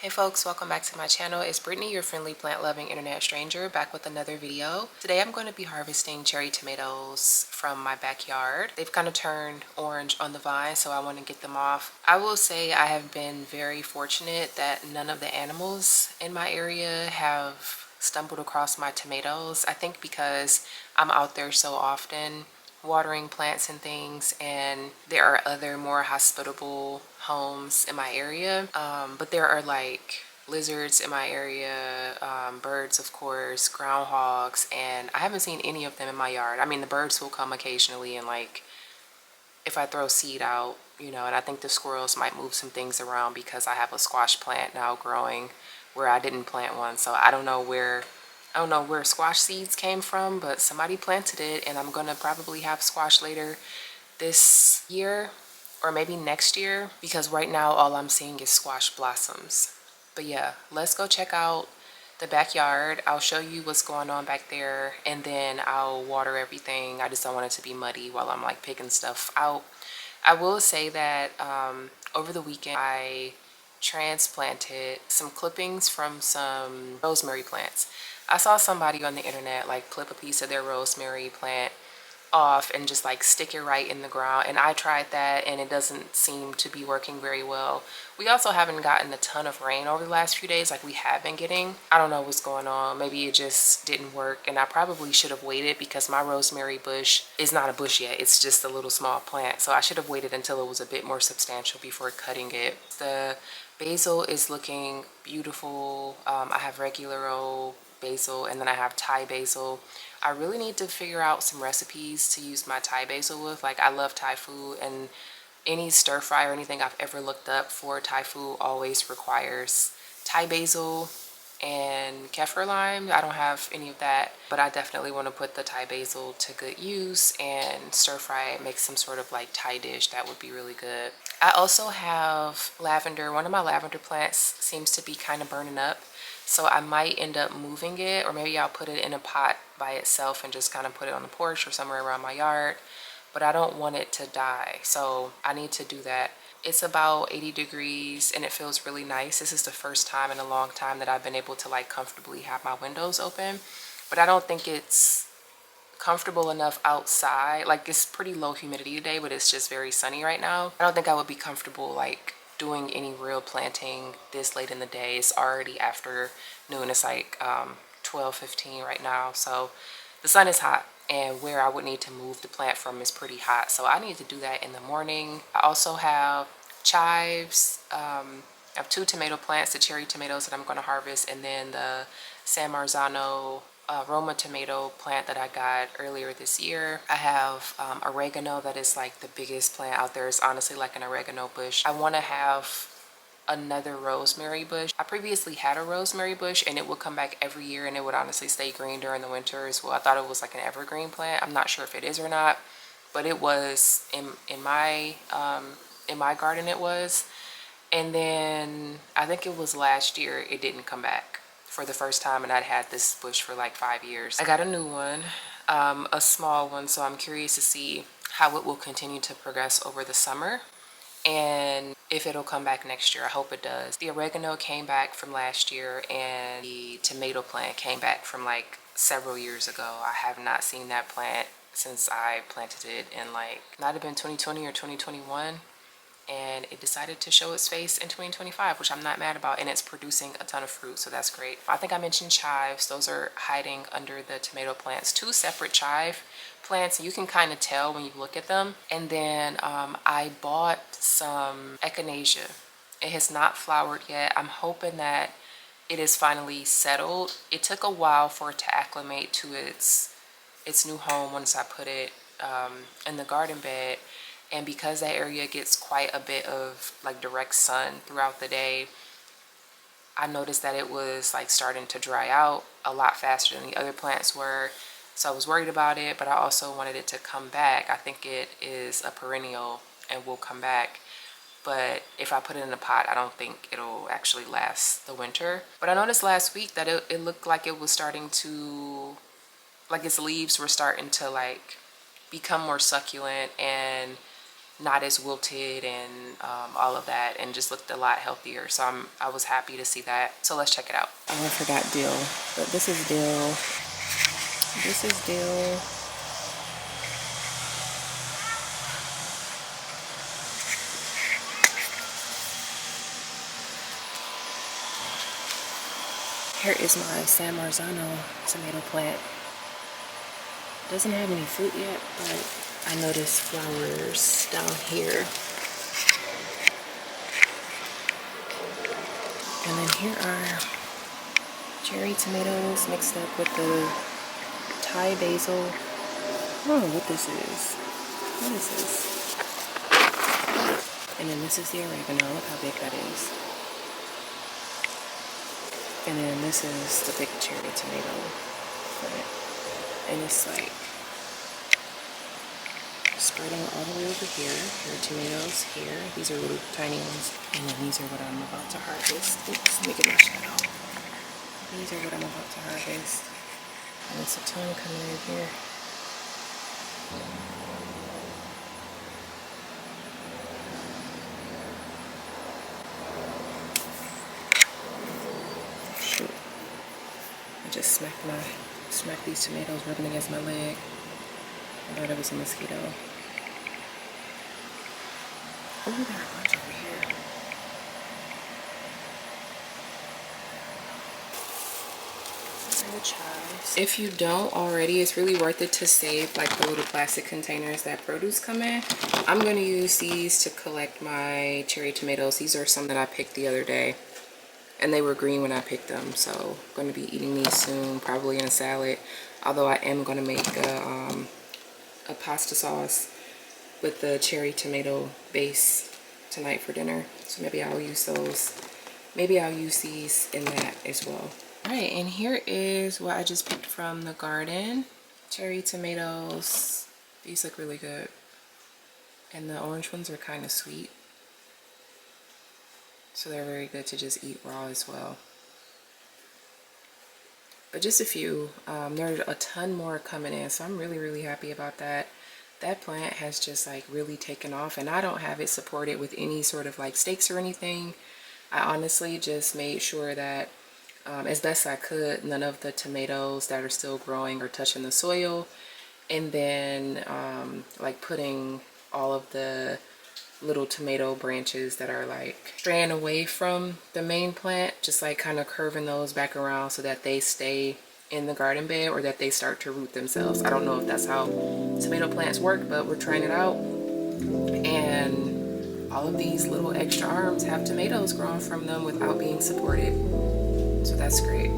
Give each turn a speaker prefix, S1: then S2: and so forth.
S1: Hey folks, welcome back to my channel. It's Brittany, your friendly plant-loving internet stranger, back with another video. Today I'm going to be harvesting cherry tomatoes from my backyard. They've kind of turned orange on the vine, so I want to get them off. I will say I have been very fortunate that none of the animals in my area have stumbled across my tomatoes. I think because I'm out there so often watering plants and things, and there are other more hospitable homes in my area, but there are like lizards in my area, birds of course, groundhogs, and I haven't seen any of them in my yard. I mean, the birds will come occasionally, and like if I throw seed out, you know, and I think the squirrels might move some things around because I have a squash plant now growing where I didn't plant one. So I don't know where squash seeds came from, but somebody planted it, and I'm gonna probably have squash later this year or maybe next year, because right now all I'm seeing is squash blossoms. But yeah, let's go check out the backyard. I'll show you what's going on back there, and then I'll water everything. I just don't want it to be muddy while I'm like picking stuff out. I will say that over the weekend I transplanted some clippings from some rosemary plants. I saw somebody on the internet like clip a piece of their rosemary plant off and just like stick it right in the ground, and I tried that and it doesn't seem to be working very well. We also haven't gotten a ton of rain over the last few days like we have been getting. I don't know what's going on. Maybe it just didn't work, and I probably should have waited because my rosemary bush is not a bush yet. It's just a little small plant, so I should have waited until it was a bit more substantial before cutting it. The basil is looking beautiful. I have regular old basil, and then I have Thai basil. I really need to figure out some recipes to use my Thai basil with. Like, I love Thai food, and any stir fry or anything I've ever looked up for Thai food always requires Thai basil and kaffir lime. I don't have any of that, but I definitely want to put the Thai basil to good use and stir fry it, make some sort of like Thai dish. That would be really good. I also have lavender. One of my lavender plants seems to be kind of burning up, so I might end up moving it, or maybe I'll put it in a pot by itself and just kind of put it on the porch or somewhere around my yard. But I don't want it to die, so I need to do that. It's about 80 degrees and it feels really nice. This is the first time in a long time that I've been able to like comfortably have my windows open, but I don't think it's comfortable enough outside. Like, it's pretty low humidity today, but it's just very sunny right now. I don't think I would be comfortable like doing any real planting this late in the day. It's already after noon. It's like 12:15 right now, so the sun is hot, and where I would need to move the plant from is pretty hot, so I need to do that in the morning. I also have chives. I have two tomato plants, the cherry tomatoes that I'm going to harvest, and then the San Marzano Roma tomato plant that I got earlier this year. I have oregano that is like the biggest plant out there. It's honestly like an oregano bush. I want to have another rosemary bush. I previously had a rosemary bush and it would come back every year, and it would honestly stay green during the winter as well. I thought it was like an evergreen plant. I'm not sure if it is or not, but it was in my garden. It was. And then I think it was last year it didn't come back for the first time, and I'd had this bush for like 5 years. I got a new one, a small one, so I'm curious to see how it will continue to progress over the summer and if it'll come back next year. I hope it does. The oregano came back from last year, and the tomato plant came back from like several years ago. I have not seen that plant since I planted it in like, might have been 2020 or 2021, and it decided to show its face in 2025, which I'm not mad about, and it's producing a ton of fruit, so that's great. I think I mentioned chives. Those are hiding under the tomato plants. Two separate chive plants, you can kind of tell when you look at them. And then I bought some echinacea. It has not flowered yet. I'm hoping that it is finally settled. It took a while for it to acclimate to its new home once I put it in the garden bed. And because that area gets quite a bit of like direct sun throughout the day, I noticed that it was like starting to dry out a lot faster than the other plants were. So I was worried about it, but I also wanted it to come back. I think it is a perennial and will come back. But if I put it in a pot, I don't think it'll actually last the winter. But I noticed last week that it looked like it was starting to, like its leaves were starting to like become more succulent, and not as wilted and all of that, and just looked a lot healthier. So I was happy to see that. So let's check it out. Oh, I forgot dill, but this is dill. This is dill. Here is my San Marzano tomato plant. Doesn't have any fruit yet, but I noticed flowers down here. And then here are cherry tomatoes mixed up with the Thai basil. I don't know what this is. What is this? And then this is the oregano. Look how big that is. And then this is the big cherry tomato plant. And it's like spreading all the way over here. Here are tomatoes here. These are little tiny ones. And then these are what I'm about to harvest. Oops, let me get my shadow. These are what I'm about to harvest. And it's a ton coming in here. Shoot. I just smacked these tomatoes rubbing against my leg. I thought it was a mosquito. Oh, there are a bunch over here. If you don't already, it's really worth it to save like the little plastic containers that produce come in. I'm going to use these to collect my cherry tomatoes. These are some that I picked the other day, and they were green when I picked them, so I'm going to be eating these soon, probably in a salad. Although I am going to make a pasta sauce with the cherry tomato base tonight for dinner, so maybe I'll use those. Maybe I'll use these in that as well. All right, and here is what I just picked from the garden. Cherry tomatoes. These look really good. And the orange ones are kind of sweet, so they're very good to just eat raw as well. But just a few. There are a ton more coming in, so I'm really happy about that. That plant has just like really taken off, and I don't have it supported with any sort of like stakes or anything. I honestly just made sure that as best I could, none of the tomatoes that are still growing are touching the soil, and then like putting all of the little tomato branches that are like straying away from the main plant, just like kind of curving those back around so that they stay in the garden bed, or that they start to root themselves. I don't know if that's how tomato plants work, but we're trying it out. And all of these little extra arms have tomatoes growing from them without being supported. So that's great.